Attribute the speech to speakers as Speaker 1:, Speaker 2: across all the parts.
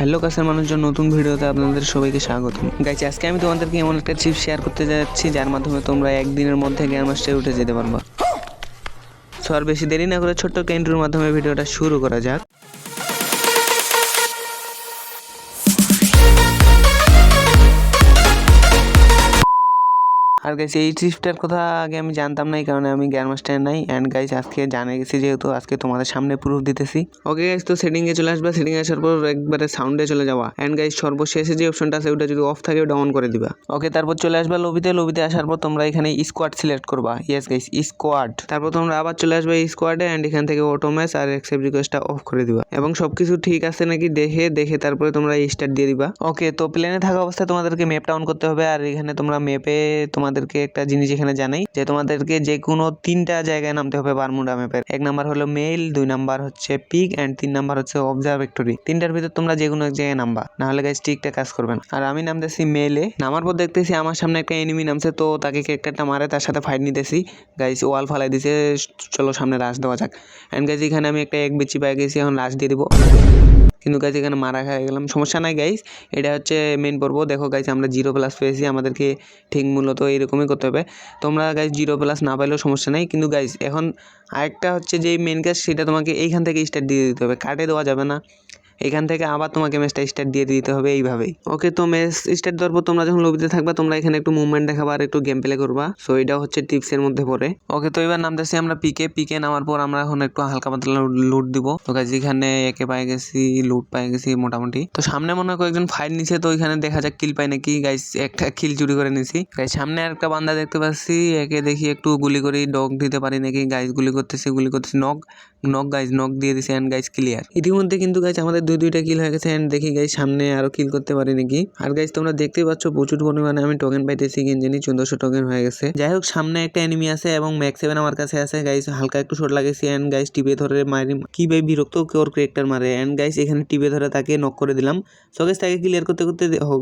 Speaker 1: Hello কাছের মানুষজন, নতুন ভিডিওতে আপনাদের সবাইকে স্বাগতম। গাইস, আজকে আমি তোমাদেরকে এমন একটা টিপস শেয়ার করতে যাচ্ছি যার মাধ্যমে তোমরা একদিনের মধ্যে গ্র্যান্ডমাস্টারে উঠে যেতে পারবা। সো আর বেশি দেরি না করে ছোট্ট একটা ইন্ট্রোর মাধ্যমে ভিডিওটা শুরু করা যাক। আর গাইস, এই টিপসটার কথা আগে আমি জানতাম না, এই কারণে আমি গ্র্যান্ডমাস্টারে নাই। অ্যান্ড গাইস, আজকে জানে গেছি যেহেতু আজকে তোমাদের সামনে প্রুফ দিতেছি। ওকে গাইস, তো সেটিংয়ে চলে আসবা। সেটিংয়ে আসার পর একবারে সাউন্ডে চলে যাওয়া। অ্যান্ড গাইস, সর্বশেষে যে অপশনটা আছে ওটা যদি অফ থাকে ওটা অন করে দিবা। ওকে, তারপর চলে আসবা লবিতে। লবিতে আসার পর তোমরা এখানে স্কোয়াড সিলেক্ট করবা। Yes guys, squad. তারপর তোমরা আবার চলে আসবে স্কোয়াডে। অ্যান্ড এখান থেকে অটো ম্যাচ আর অ্যাকসেপ্ট রিকোয়েস্টটা অফ করে দিবা এবং সবকিছু ঠিক আছে নাকি দেখে তারপরে তোমরা স্টার্ট দিয়ে দিবা। ওকে, তো প্লেনে থাকা অবস্থায় তোমাদেরকে ম্যাপটা অন করতে হবে। আর এখানে তোমরা ম্যাপে তোমাদেরকে একটা জিনিস এখানে জানাই যে তোমাদেরকে যে কোনো 3টা জায়গায় নামতে হবে বারমুডা ম্যাপের। 1 নাম্বার হলো মেইল, 2 নাম্বার হচ্ছে পিক এন্ড 3 নাম্বার হচ্ছে অবজারভেটরি। 3টার ভিতর তোমরা যে কোনো এক জায়গায় নামবা, না হলে গাইস ঠিকঠাক কাজ করবে না। আর আমি নামতেছি মেইলে। নামার পর দেখতেছি আমার সামনে একটা এনিমি নামছে, তো তাকে ক্যারেক্টারটা মারে তার সাথে ফাইট নিতেছি। গাইস, ওয়াল ফালাই দিছে, চলো সামনে রাশ দেওয়া যাক। এন্ড গাইস, এখানে আমি একটা এক বেচি পাই গেছি, এখন রাশ দিয়ে দিব। কিন্তু গাইস এখানে মারা খেয়ে গেলাম, সমস্যা নাই গাইস, এটা হচ্ছে মেইন পর্ব। দেখো গাইস, আমরা 0+ পেয়েছি। আমাদেরকে ঠিক মূলত এইরকমই করতে হবে। তোমরা গাইস 0+ না পাইলেও সমস্যা নাই, কিন্তু গাইস এখন আরেকটা হচ্ছে যে মেইন কাজ, সেটা তোমাকে এইখান থেকে স্টার্ট দিয়ে দিতে হবে, কাটে দেওয়া যাবে না। এখান থেকে আবার তোমাকে ম্যাচটা স্টার্ট দিয়ে দিতে হবে এইভাবেই। ওকে, তো ম্যাচ স্টার্ট দেওয়ার পর তোমরা যখন লবিতে থাকবা তোমরা এখানে একটু মুভমেন্ট দেখাবা আর একটু গেম প্লে করবা। সো এটা হচ্ছে টিপসের মধ্যে পড়ে। ওকে, তো এবার নামতেছি আমরা পিকে নামার পর আমরা এখন একটু হালকা পাতলা লুট দিব। তো গাইস, এখানে একে পাই গেছি, লুট পাই গেছি মোটামুটি। তো সামনে মনে হয় কয়েকজন ফাইট নিছে, তো এখানে দেখা যাক কিল পাই নাকি। গাইস, একটা কিল চুরি করে নিছি। গাইস, সামনে আর একটা বান্দা দেখতে পাচ্ছি, একে দেখি একটু গুলি করি, ডগ দিতে পারি নাকি। গাইস, গুলি করতেছি নক গাইস, নক দিয়ে দিছি। And guys clear. ইতিমধ্যে কিন্তু গাইস আমাদের দুইটা কিল হয়ে গেছে। এন্ড দেখি গাইস সামনে আরো কিল করতে পারি নাকি। আর গাইস, তোমরা দেখতেই পাচ্ছ প্রচুর পরিমাণে আমি টোকেন পাইতেছি, কেন জানি 1400 টোকেন হয়ে গেছে। যাই হোক, সামনে একটা এনিমি আছে এবং ম্যাক্স 7 আমার কাছে আছে। গাইস, হালকা একটু শট লাগাইছি। এন্ড গাইস টিপে ধরে মারি, কি ভাই বিরক্ত ওর ক্যারেক্টার মারে। এন্ড গাইস এখানে টিপে ধরে তাকে নক করে দিলাম। সো গাইস, তাকে ক্লিয়ার করতে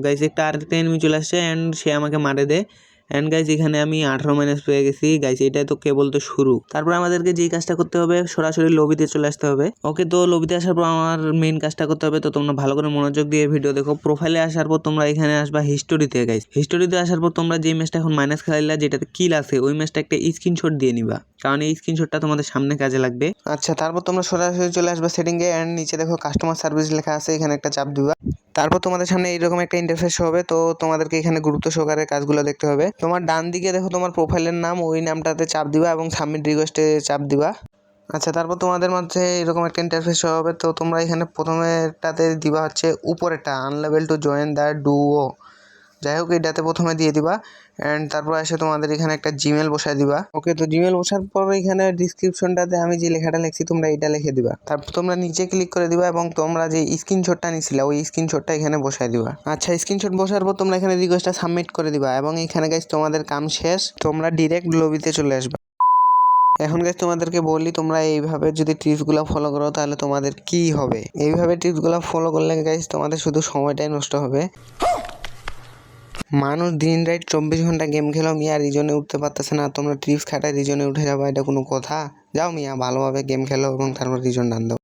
Speaker 1: গাইস আরেকটা এনিমি চলে আসছে এন্ড সে আমাকে মারে দেয়। এন্ড গাইস, এখানে আমি 18 মাইনাস পেয়ে গেছি। গাইস, এটা তো কেবল তো শুরু। তারপর আমাদেরকে যেই কাজটা করতে হবে, সরাসরি লবিতে চলে আসতে হবে। ওকে, তো লবিতে আসার পর আমার মেইন কাজটা করতে হবে। তো তোমরা ভালো করে মনোযোগ দিয়ে ভিডিও দেখো। প্রোফাইলে আসার পর তোমরা এখানে আসবা হিস্টোরিতে। গাইস, হিস্টোরিতে আসার পর তোমরা যে ম্যাচটা এখন মাইনাস খেলাইলা, যেটাতে কিল আছে, ওই ম্যাচটা একটা স্ক্রিনশট দিয়ে নিবা, কারণ এই স্ক্রিনশটটা তোমাদের সামনে কাজে লাগবে। আচ্ছা, তারপর তোমরা সরাসরি চলে আসবা সেটিংয়ে। এন্ড নিচে দেখো কাস্টমার সার্ভিস লেখা আছে, এখানে একটা চাপ দিবা। তারপর তোমাদের সামনে এইরকম একটা ইন্টারফেস হবে। তো তোমাদেরকে এখানে গুরুত্ব সহকারে কাজগুলো দেখতে হবে। তোমার ডান দিকে দেখো তোমার প্রোফাইলের নাম, ওই নামটাতে চাপ দিবা এবং সাবমিট রিকোয়েস্টে চাপ দিবা। আচ্ছা, তারপর তোমাদের মধ্যে এরকম একটা ইন্টারফেস হবে। তো তোমরা এখানে প্রথমেটাতে দিবা হচ্ছে উপরেরটা, আনলেবেল টু জয়েন দ্য ডুও। যাই হোক, এটাতে প্রথমে দিয়ে দিবা। অ্যান্ড তারপর এসে তোমাদের এখানে একটা জিমেল বসায় দিবা। ওকে, তো জিমেল বসার পর এখানে ডিসক্রিপশনটাতে আমি যে লেখাটা লিখছি তোমরা এটা লিখে দিবা। তারপর তোমরা নিচে ক্লিক করে দিবা এবং তোমরা যে স্ক্রিনশটটা নিছিলা ওই স্ক্রিনশটটা এখানে বসায় দিবা। আচ্ছা, স্ক্রিনশট বসার পর তোমরা এখানে রিকোয়েস্টটা সাবমিট করে দিবা এবং এখানে গাইস তোমাদের কাম শেষ। তোমরা ডিরেক্ট লবিতে চলে আসবে। এখন গাইস তোমাদেরকে বলি, তোমরা এইভাবে যদি টিপসগুলো ফলো করো তাহলে তোমাদের কি হবে। এইভাবে টিপসগুলো ফলো করলে গাইস তোমাদের শুধু সময়টাই নষ্ট হবে। মানুষ দিন রাত 24 ঘন্টা গেম খেলো মিয়া, রিজনে উঠতে পারতেছে না। তোমরা ট্রিপস খাটায় রিজনে উঠে যাবা, এটা কোনো কথা? যাও মিয়া, ভালোভাবে গেম খেলো এবং তারপর রিজন ডান দাও।